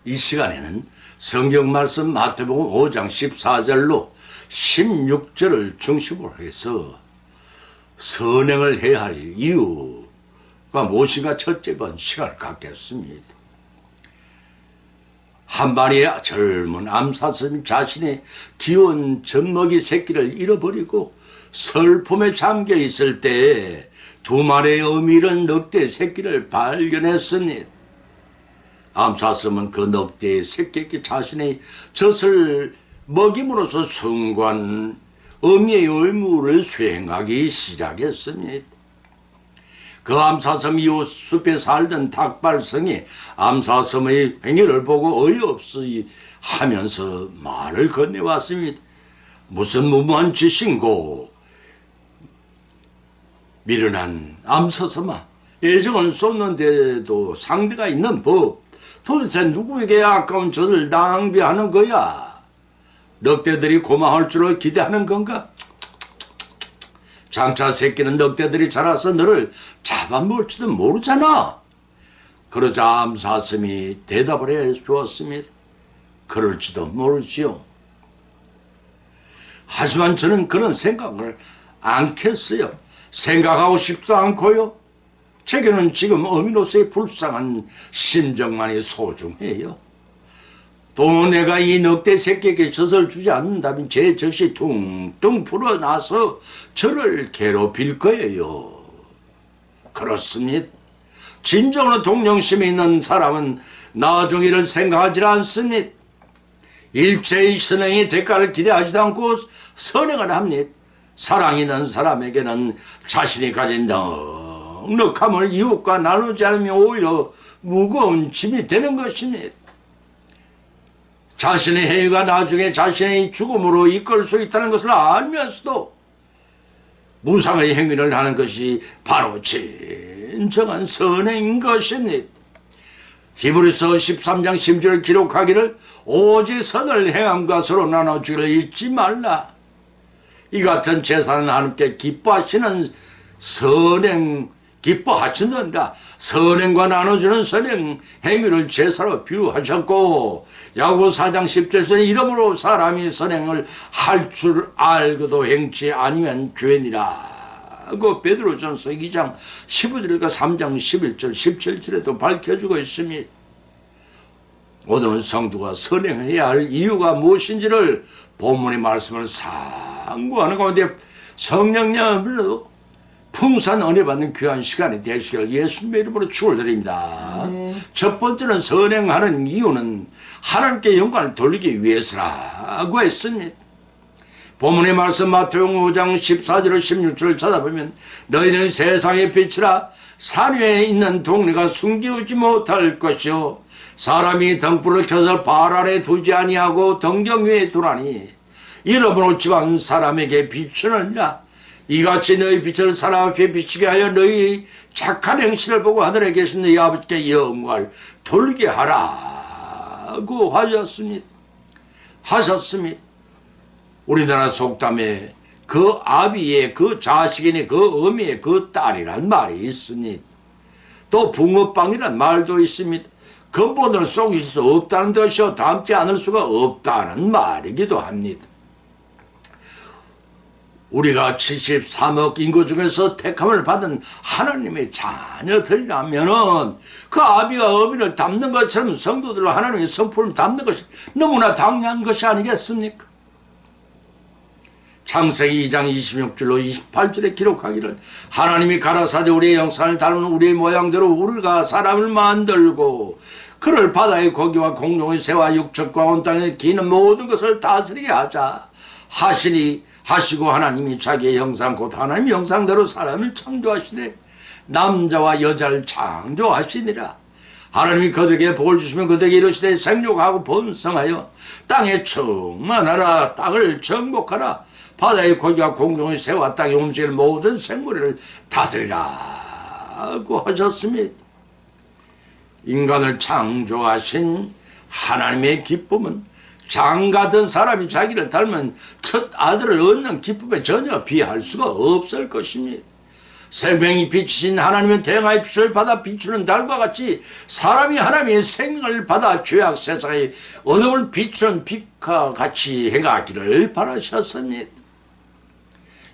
이 시간에는 성경 말씀 마태복음 5장 14절로 16절을 중심으로 해서 선행을 해야 할 이유가 무엇인가 첫째 번 시간을 갖겠습니다. 한반의 젊은 암사슴이 자신의 귀여운 젖먹이 새끼를 잃어버리고 슬픔에 잠겨 있을 때 두 마리의 어미른 늑대 새끼를 발견했습니다. 암사슴은 그 늑대의 새끼에게 자신의 젖을 먹임으로써 순간 어미의 의무를 수행하기 시작했습니다. 그 암사슴 이후 숲에 살던 닭발성이 암사슴의 행위를 보고 어이없이 하면서 말을 건네왔습니다. 무슨 무모한 짓인고? 미련한 암사슴아, 애정을 쏟는데도 상대가 있는 법. 도대체 누구에게 아까운 젖을 낭비하는 거야? 늑대들이 고마울 줄을 기대하는 건가? 장차 새끼는 늑대들이 자라서 너를 잡아먹을지도 모르잖아. 그러자 암사슴이 대답을 해 주었습니다. 그럴지도 모르지요. 하지만 저는 그런 생각을 않겠어요. 생각하고 싶지도 않고요. 제게는 지금 어미로서의 불쌍한 심정만이 소중해요. 또 내가 이 늑대 새끼에게 젖을 주지 않는다면 제 젖이 퉁퉁 불어나서 저를 괴롭힐 거예요. 그렇습니다. 진정으로 동정심이 있는 사람은 나중에를 생각하지 않습니다. 일체의 선행의 대가를 기대하지도 않고 선행을 합니다. 사랑 있는 사람에게는 자신이 가진 넉넉함을 이웃과 나누지 않으면 오히려 무거운 짐이 되는 것입니다. 자신의 행위가 나중에 자신의 죽음으로 이끌 수 있다는 것을 알면서도 무상의 행위를 하는 것이 바로 진정한 선행인 것입니다. 히브리서 13장 10절을 기록하기를 오직 선을 행함과 서로 나눠주기를 잊지 말라. 이 같은 제사는 하나님께 기뻐하시는 선행, 기뻐하시느니라. 선행과 나눠주는 선행 행위를 제사로 비유하셨고, 야고보 4장 10절에서 이러므로 사람이 선행을 할 줄 알고도 행치 아니면 죄니라. 그 베드로전서 2장 15절과 3장 11절 17절에도 밝혀주고 있습니다. 오늘은 성도가 선행해야 할 이유가 무엇인지를 본문의 말씀을 상고하는 가운데 성령님으로 풍성한 은혜 받는 귀한 시간이 되시기를 예수님의 이름으로 축원드립니다. 첫 번째는 선행하는 이유는 하나님께 영광을 돌리기 위해서라고 했습니다. 본문의 말씀 마태복음 5장 14절로 16절을 찾아보면 너희는 세상의 빛이라 산 위에 있는 동네가 숨기지 못할 것이요 사람이 등불을 켜서 발 아래 두지 아니하고 등경 위에 두라니 이러므로 지방 사람에게 비추느니라. 이같이 너희 빛을 사람 앞에 비치게 하여 너희 착한 행실을 보고 하늘에 계신 너희 아버지께 영광을 돌리게 하라고 하셨습니다. 우리나라 속담에 그 아비의 그 자식이니 그 어미의 그 딸이란 말이 있습니다. 또 붕어빵이란 말도 있습니다. 근본으로 속일 수 없다는 것이요 닮지 않을 수가 없다는 말이기도 합니다. 우리가 73억 인구 중에서 택함을 받은 하나님의 자녀들이라면은 그 아비가 어미를 닮는 것처럼 성도들로 하나님의 성품을 닮는 것이 너무나 당연한 것이 아니겠습니까? 창세기 2장 26절로 28절에 기록하기를 하나님이 가라사대 우리의 형상을 닮은 우리의 모양대로 우리가 사람을 만들고 그를 바다의 고기와 공중의 새와 육척과 온 땅에 기는 모든 것을 다스리게 하자 하시고 하나님이 자기의 형상 곧 하나님의 형상대로 사람을 창조하시되 남자와 여자를 창조하시니라. 하나님이 그들에게 복을 주시면 그들에게 이르시되 생육하고 번성하여 땅에 충만하라. 땅을 정복하라. 바다의 고기와 공중의 새와 땅에 움직이는 모든 생물을 다스리라고 하셨습니다. 인간을 창조하신 하나님의 기쁨은 장가든 사람이 자기를 닮은 첫 아들을 얻는 기쁨에 전혀 비할 수가 없을 것입니다. 생명이 빛이신 하나님은 태양의 빛을 받아 비추는 달과 같이 사람이 하나님의 생명을 받아 죄악 세상의 어둠을 비추는 빛과 같이 행하기를 바라셨습니다.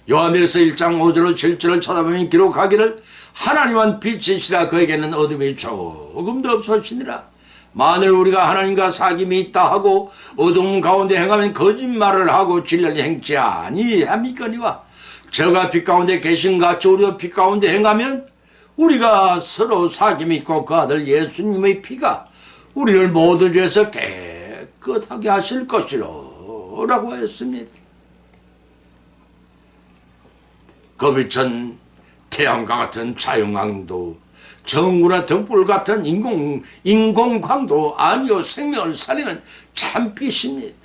요한일서 1장 5절로 7절을 쳐다보면 기록하기를 하나님은 빛이시라 그에게는 어둠이 조금도 없으시니라. 만일 우리가 하나님과 사귐이 있다 하고 어둠 가운데 행하면 거짓말을 하고 진리를 행치 아니함이거니와 저가 빛 가운데 계신 같이 우리가 빛 가운데 행하면 우리가 서로 사귐이 있고 그 아들 예수님의 피가 우리를 모든 죄에서 깨끗하게 하실 것이라고 했습니다. 그 빛은 태양과 같은 자연광도 정구나 등불 같은 인공광도 아니요 생명을 살리는 참빛입니다.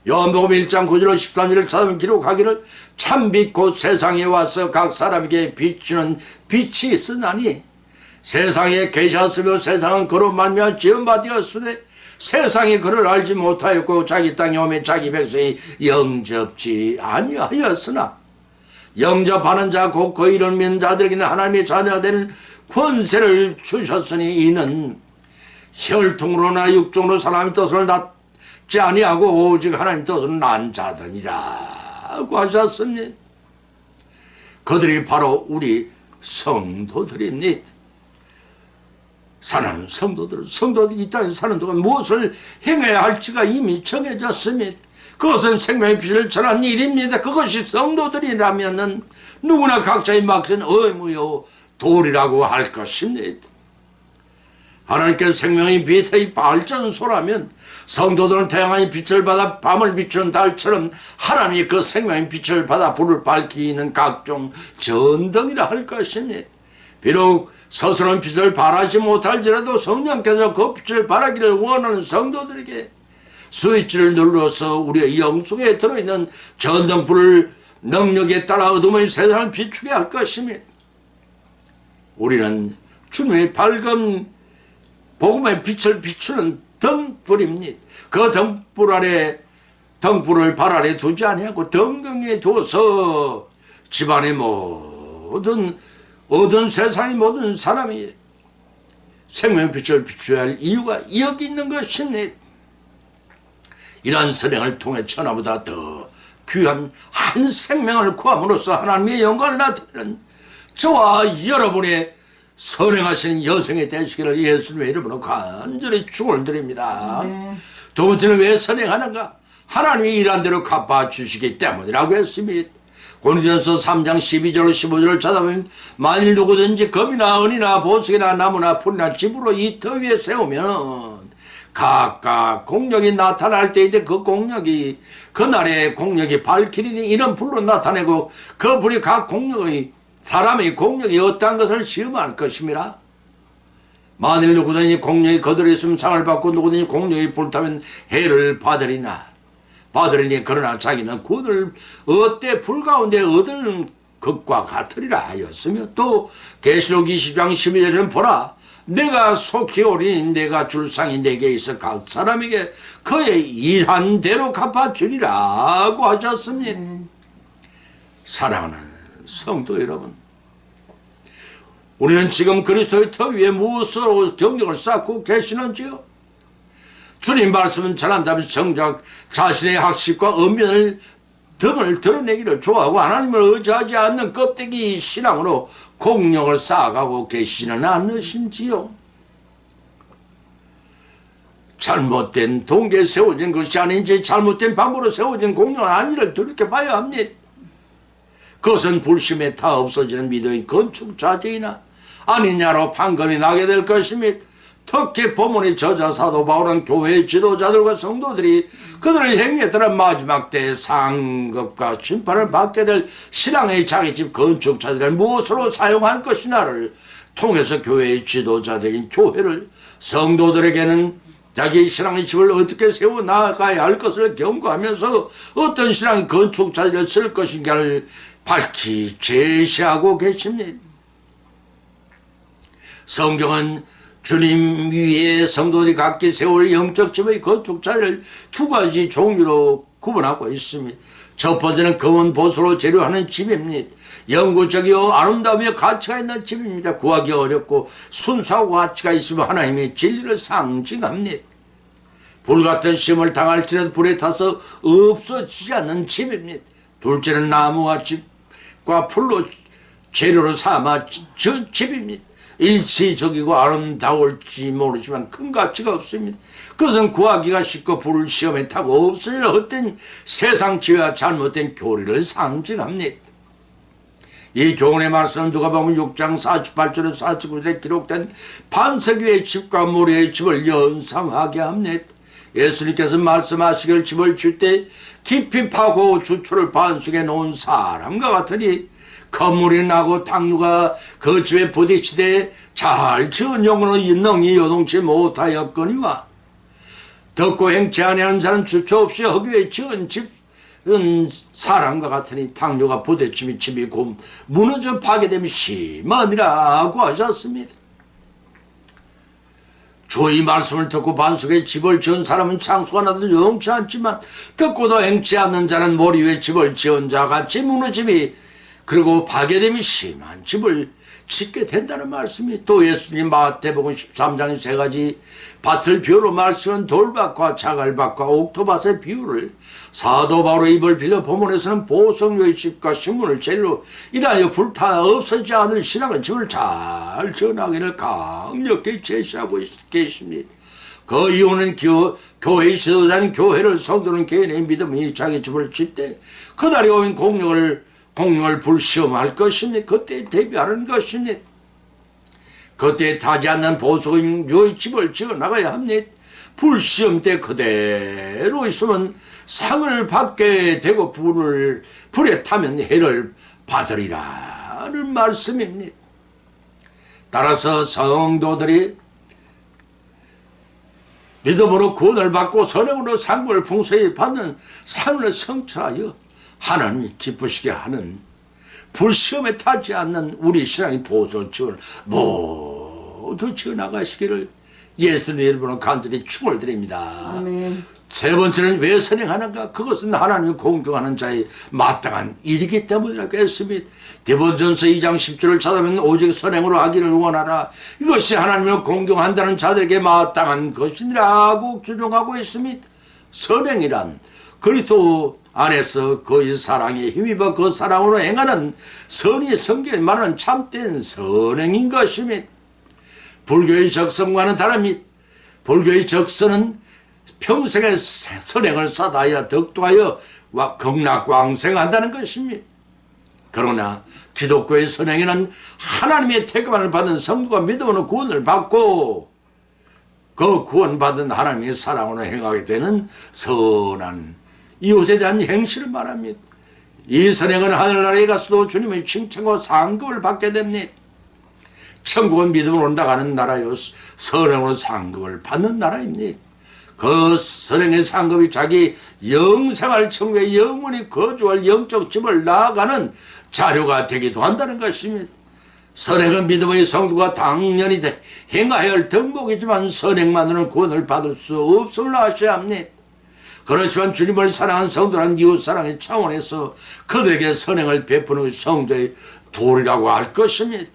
요한복음 1장 9절 13절을 찾으면 기록하기를 참빛 곧 세상에 와서 각 사람에게 비추는 빛이 있으나니 세상에 계셨으며 세상은 그로 말미암아 지은 바 되었으되 세상이 그를 알지 못하였고 자기 땅에 오면 자기 백성이 영접지 아니하였으나 영접하는 자 곧 그 이름 믿는 자들에게는 하나님의 자녀가 되는 권세를 주셨으니 이는 혈통으로나 육종으로 사람의 뜻을 낳지 아니하고 오직 하나님 뜻을 낳은 자들이라고 하셨습니다. 그들이 바로 우리 성도들입니다. 사랑하는 성도들이 이 땅에 사는 동안 무엇을 행해야 할지가 이미 정해졌습니다. 그것은 생명의 빛을 전하는 일입니다. 그것이 성도들이라면 누구나 각자의 맡은 의무요 도리라고 할 것입니다. 하나님께서 생명의 빛의 발전소라면 성도들은 태양의 빛을 받아 밤을 비추는 달처럼 하나님이 그 생명의 빛을 받아 불을 밝히는 각종 전등이라 할 것입니다. 비록 스스로는 빛을 발하지 못할지라도 성령께서 그 빛을 발하기를 원하는 성도들에게 스위치를 눌러서 우리의 영속에 들어있는 전등불을 능력에 따라 어둠의 세상을 비추게 할 것입니다. 우리는 주님의 밝은 복음의 빛을 비추는 등불입니다. 그 등불 아래 등불을 발 아래 두지 아니하고 등등에 두어서 집안의 모든 세상의 모든 사람이 생명의 빛을 비춰야 할 이유가 여기 있는 것입니다. 이러한 선행을 통해 천하보다 더 귀한 한 생명을 구함으로써 하나님의 영광을 나타내는 저와 여러분의 선행하시는 여성이 되시기를 예수님의 이름으로 간절히 축원을 드립니다. 두 번째는 왜 선행하는가? 하나님이 일한 대로 갚아주시기 때문이라고 했습니다. 고린도전서 3장 12절 15절을 찾아보면 만일 누구든지 금이나 은이나 보석이나 나무나 풀이나 집으로 이 터 위에 세우면 각각 공력이 나타날 때인데 그 공력이 그날의 공력이 밝히리니 이런 불로 나타내고 그 불이 각 공력의 사람의 공력이 어떠한 것을 시험할 것입니다. 만일 누구든지 공력이 거들어 있으면 상을 받고 누구든지 공력이 불타면 해를 받으리니 그러나 자기는 그들 어때 불 가운데 얻을 것과 같으리라 하였으며 또 계시록 20장 12절은 보라 내가 속히 오리니 내가 줄 상이 내게 있어 각 사람에게 그의 일한 대로 갚아주리라고 하셨습니다. 사랑하는 성도 여러분, 우리는 지금 그리스도의 터 위에 무엇으로 경력을 쌓고 계시는지요? 주님 말씀은 전한다면서 정작 자신의 학식과 언변을 등을 드러내기를 좋아하고 하나님을 의지하지 않는 껍데기 신앙으로 공력을 쌓아가고 계시지는 않으신지요? 잘못된 동기에 세워진 것이 아닌지 잘못된 방법으로 세워진 공력은 아니를 돌이켜봐야 합니다. 그것은 불심에 타 없어지는 믿음의 건축자재이나 아니냐로 판결이 나게 될 것입니다. 특히 본문의 저자 사도 바울은 교회의 지도자들과 성도들이 그들의 행위에 따라 마지막 때의 상급과 심판을 받게 될 신앙의 자기 집 건축자들을 무엇으로 사용할 것이냐를 통해서 교회의 지도자들인 교회를 성도들에게는 자기 신앙의 집을 어떻게 세워 나가야 할 것을 경고하면서 어떤 신앙의 건축자들을 쓸 것인가를 밝히 제시하고 계십니다. 성경은 주님 위에 성도들이 각기 세울 영적 집의 건축자를 두 가지 종류로 구분하고 있습니다. 첫 번째는 검은 보수로 재료하는 집입니다. 영구적이요 아름다우며 가치가 있는 집입니다. 구하기 어렵고 순수하고 가치가 있으면 하나님의 진리를 상징합니다. 불같은 시험을 당할지라도 불에 타서 없어지지 않는 집입니다. 둘째는 나무와 집과 풀로 재료로 삼아 지은 집입니다. 일시적이고 아름다울지 모르지만 큰 가치가 없습니다. 그것은 구하기가 쉽고 불을 시험에 타고 없어질 헛된 세상 지혜와 잘못된 교리를 상징합니다. 이 교훈의 말씀은 누가복음 6장 48절에서 49절에 기록된 반석 위의 집과 모래의 집을 연상하게 합니다. 예수님께서 말씀하시길 집을 줄 때 깊이 파고 주초를 반석에 놓은 사람과 같으니 건물이 나고 탕류가 그 집에 부딪히되 잘 지은 영으로 능히 요동치 못하였거니와 듣고 행치 아니하는 자는 주초 없이 허기에 지은 집은 사람과 같으니 탕류가 부딪히며 집이 곧 무너져 파괴됨이 심하니라고 하셨습니다. 주의 말씀을 듣고 반석에 집을 지은 사람은 창수가 나도 요동치 않지만 듣고도 행치 않는 자는 머리 위에 집을 지은 자같이 무너짐이 그리고 파괴됨이 심한 집을 짓게 된다는 말씀이 또 예수님 마태복음 13장의 세 가지 밭을 비유로 말씀은 돌밭과 자갈밭과 옥토밭의 비유를 사도 바울의 입을 빌려 본문에서는 보성료의 집과 신문을 재료로 인하여 불타 없어지지 않을 신앙의 집을 잘 전하기를 강력히 제시하고 계십니다. 그 이유는 교회의 지도자는 교회를 성도는 개인의 믿음이 자기 집을 짓 때 그날이 오면 공력을 불시험할 것입니다. 그때 대비하는 것입니다. 그때 타지 않는 보석인 유의 집을 지어 나가야 합니다. 불시험 때 그대로 있으면 상을 받게 되고 불에 타면 해를 받으리라는 말씀입니다. 따라서 성도들이 믿음으로 구원을 받고 선행으로 상급을 풍성히 받는 삶을 성취하여 하나님이 기쁘시게 하는 불시험에 타지 않는 우리 신앙의 보존집을 모두 지어나가시기를 예수님의 이름으로 간절히 축원을 드립니다. 아멘. 세 번째는 왜 선행하는가? 그것은 하나님을 공경하는 자의 마땅한 일이기 때문이라고 했습니다. 디모데전서 2장 10절을 찾아보면 오직 선행으로 하기를 원하라. 이것이 하나님을 공경한다는 자들에게 마땅한 것이라고 규정하고 있습니다. 선행이란 그리스도 안에서 그의 사랑에 힘입어 그 사랑으로 행하는 선의 성경에 말하는 참된 선행인 것입니다. 불교의 적성과는 다릅니다. 불교의 적성은 평생의 선행을 쌓아야 덕도하여 극락광생한다는 것입니다. 그러나 기독교의 선행에는 하나님의 택감을 받은 성도가 믿음으로 구원을 받고 그 구원받은 하나님의 사랑으로 행하게 되는 선한 이웃에 대한 행실을 말합니다. 이 선행은 하늘나라에 가서도 주님의 칭찬과 상급을 받게 됩니다. 천국은 믿음으로 온다가는 나라요 선행으로 상급을 받는 나라입니다. 그 선행의 상급이 자기 영생할 천국에 영원히 거주할 영적 집을 나아가는 자료가 되기도 한다는 것입니다. 선행은 믿음의 성도가 당연히 행하여야 할 덕목이지만 선행만으로는 구원을 받을 수 없음을 아셔야 합니다. 그렇지만 주님을 사랑한 성도란 이웃사랑의 차원에서 그들에게 선행을 베푸는 성도의 도리라고 할 것입니다.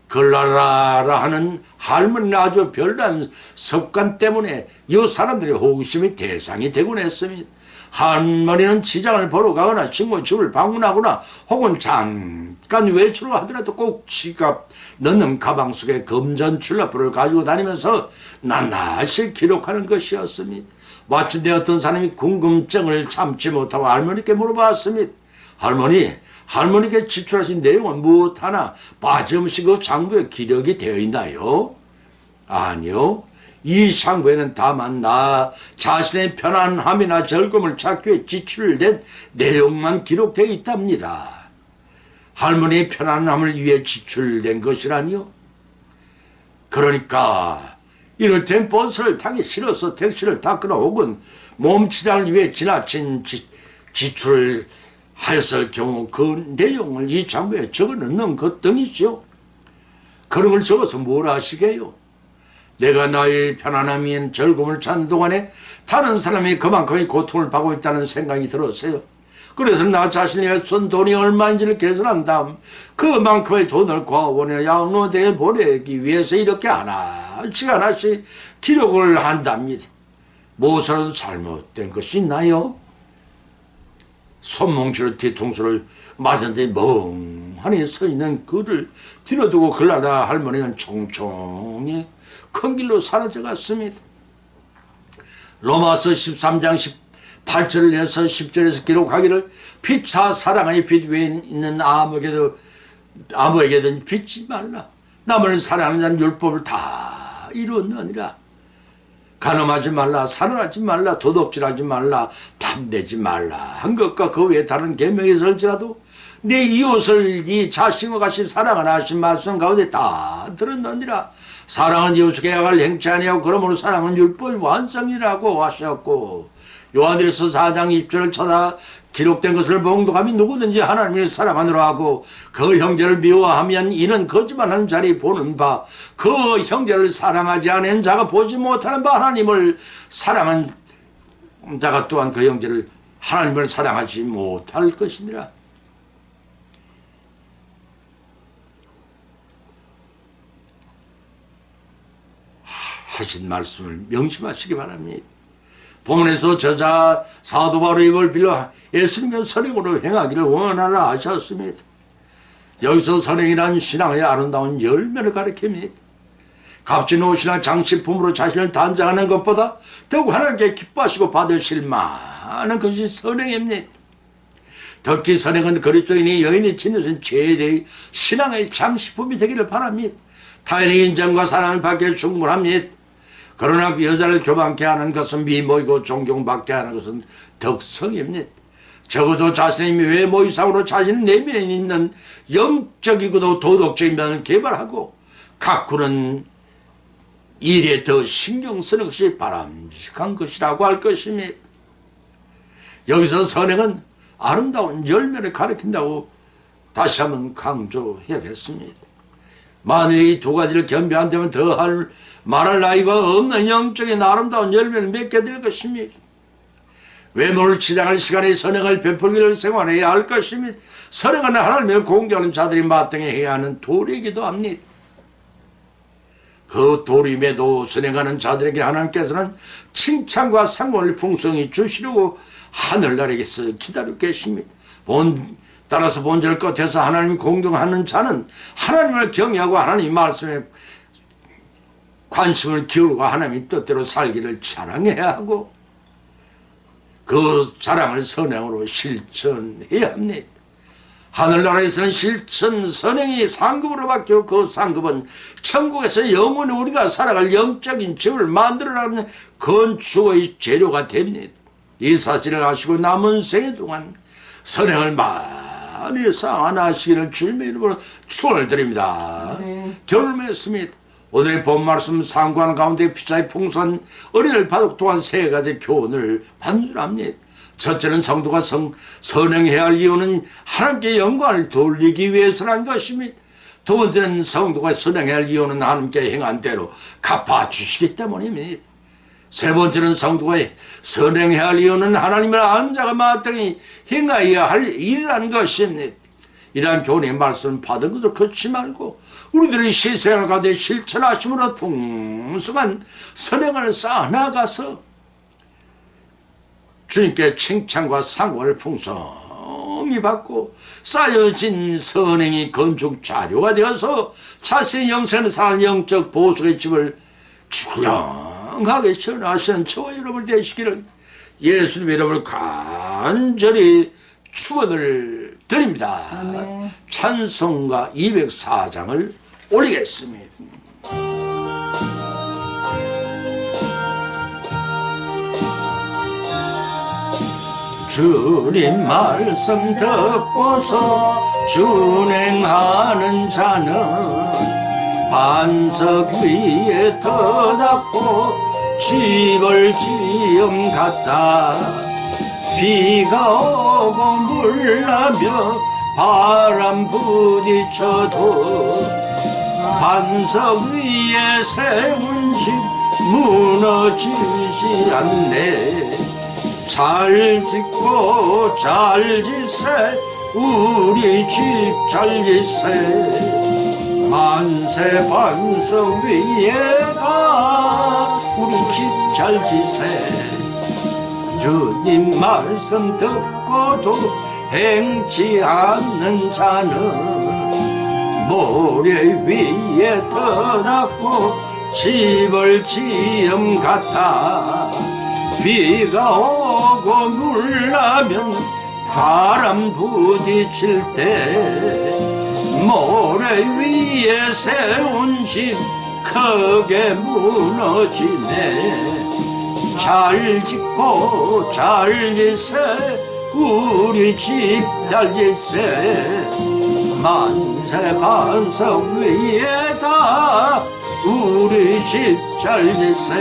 글라라라 하는 할머니는 아주 별난 습관 때문에 이 사람들의 호기심이 대상이 되곤 했습니다. 할머니는 시장을 보러 가거나 친구 집을 방문하거나 혹은 잠깐 외출을 하더라도 꼭 지갑 넣는 가방 속에 금전출납부를 가지고 다니면서 낱낱이 기록하는 것이었습니다. 마침내 어떤 사람이 궁금증을 참지 못하고 할머니께 물어봤습니다. 할머니께 지출하신 내용은 무엇 하나 빠짐없이 그 장부에 기록이 되어 있나요? 아니요. 이 장부에는 다만 나 자신의 편안함이나 즐거움을 찾기 위해 지출된 내용만 기록되어 있답니다. 할머니의 편안함을 위해 지출된 것이라니요? 그러니까 이를테면 버스를 타기 싫어서 택시를 탔거나 혹은 몸치장을 위해 지나친 지출을 하였을 경우 그 내용을 이 장부에 적어 넣는 것 등이죠. 그런 걸 적어서 뭘 하시게요? 내가 나의 편안함인 즐거움을 찾는 동안에 다른 사람이 그만큼의 고통을 받고 있다는 생각이 들었어요. 그래서 나 자신이 쓴 돈이 얼마인지를 계산한 다음 그만큼의 돈을 고아원에 양로대에 보내기 위해서 이렇게 하나씩 기록을 한답니다. 무엇이라도 잘못된 것이 있나요? 손뭉치로 뒤통수를 맞은 데 멍하니 서 있는 그를 뒤로두고 글라다 할머니는 총총히 큰 길로 사라져갔습니다. 로마서 13장 18절을 해서 10절에서 기록하기를 피차 사랑의 빛 위에 있는 아무에게든 빚지 말라. 남을 사랑하는 자는 율법을 다 이루었느니라. 간음하지 말라, 살인하지 말라, 도둑질하지 말라, 탐내지 말라 한 것과 그 외에 다른 계명이 있을지라도 네 이웃을 네 자신과 같이 사랑하라 하신 말씀 가운데 다 들었느니라. 사랑은 이웃을 계약을 행치 아니하고 그러므로 사랑은 율법의 완성이라고 하셨고, 요한일서 4장 20절을 찾아 기록된 것을 봉독하면 누구든지 하나님을 사랑하느라 하고 그 형제를 미워하면 이는 거짓말하는 자리 보는 바, 그 형제를 사랑하지 않은 자가 보지 못하는 바 하나님을 사랑한 자가 또한 그 형제를 하나님을 사랑하지 못할 것이니라. 하신 말씀을 명심하시기 바랍니다. 본문에서 저자 사도 바울의 입을 빌려 예수님의 선행으로 행하기를 원하라 하셨습니다. 여기서 선행이란 신앙의 아름다운 열매를 가리킵니다. 값진 옷이나 장식품으로 자신을 단장하는 것보다 더욱 하나님께 기뻐하시고 받으실 많은 것이 선행입니다. 특히 선행은 그리스도인이 여인이 지니신 최대의 신앙의 장식품이 되기를 바랍니다. 타인의 인정과 사랑을 받기에 충분합니다. 그러나 그 여자를 교만케 하는 것은 미모이고 존경받게 하는 것은 덕성입니다. 적어도 자신의 외모 이상으로 자신의 내면에 있는 영적이고도 도덕적인 면을 개발하고 가꾸는 일에 더 신경 쓰는 것이 바람직한 것이라고 할 것입니다. 여기서 선행은 아름다운 열매를 가리킨다고 다시 한번 강조해야겠습니다. 만일 이 두 가지를 겸비한다면 더할 말할 나이가 없는 영적인 아름다운 열매를 맺게 될 것입니다. 외모를 치장할 시간에 선행을 베풀기를 생활해야 할 것입니다. 선행은 하나님을 공경하는 자들이 마땅해야 하는 도리이기도 합니다. 그 도리임에도 선행하는 자들에게 하나님께서는 칭찬과 상원을 풍성히 주시려고 하늘나라에서 기다리고 계십니다. 따라서 본절 끝에서 하나님을 공경하는 자는 하나님을 경외하고 하나님 말씀에 관심을 기울이고 하나님의 뜻대로 살기를 자랑해야 하고 그 자랑을 선행으로 실천해야 합니다. 하늘나라에서는 실천 선행이 상급으로 바뀌고 그 상급은 천국에서 영원히 우리가 살아갈 영적인 집을 만들어가는 건축의 재료가 됩니다. 이 사실을 아시고 남은 생애 동안 선행을 많이 쌓아나시기를 주님의 이름으로 축원을 드립니다. 결론을 맺습니다. 오늘의 본 말씀 상관 가운데 피차의 풍성한 은혜를 받고 또한 세 가지 교훈을 반줄합니다. 첫째는 성도가 선행해야 할 이유는 하나님께 영광을 돌리기 위해서라는 것입니다. 두 번째는 성도가 선행해야 할 이유는 하나님께 행한 대로 갚아주시기 때문입니다. 세 번째는 성도가 선행해야 할 이유는 하나님을 아는 자가 마땅히 행하여야 할 일이라는 것입니다. 이러한 교훈의 말씀 받은 것도 그렇지 말고 우리들의 실생활 가운데 실천하심으로 풍성한 선행을 쌓아나가서 주님께 칭찬과 상원을 풍성히 받고 쌓여진 선행이 건축 자료가 되어서 자신의 영생을 살아가는 영적 보석의 집을 주량하게 전하시는 저와 여러분 되시기를 예수님의 이름으로 간절히 축원을 드립니다. 아멘. 찬송가 204장을 올리겠습니다. 주님 말씀 듣고서 준행하는 자는 반석 위에 터닫고 집을 지음 같다. 비가 오고 물나며 바람 부딪혀도 반석 위에 세운 집 무너지지 않네. 잘 짓고 잘 짓세 우리 집 잘 짓세 만세 반석 위에다 우리 집 잘 짓세 주님 말씀 듣고도 행치 않는 자는 모래 위에 떠났고 집을 지음 같아 비가 오고 물나면 바람 부딪힐 때 모래 위에 세운 집 크게 무너지네 잘 짓고 잘 짓세 우리 집 잘 짓세 만세 반석 위에다 우리 집 잘 짓세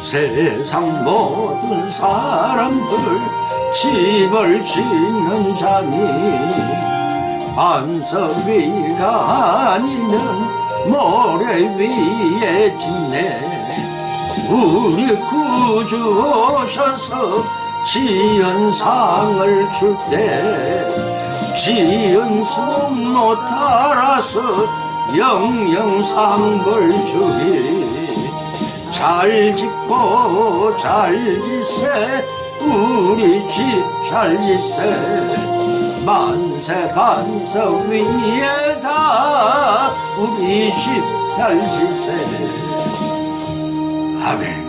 세상 모든 사람들 집을 짓는 자니 반석 위가 아니면 모래 위에 짓네 우리 구주 오셔서 지은 상을 줄 때 지은 숲로 따라서 영영상을 주리 잘 짓고 잘 짓세 우리 집 잘 짓세 만세 반석 위에다 우리 집 잘 짓세 아멘.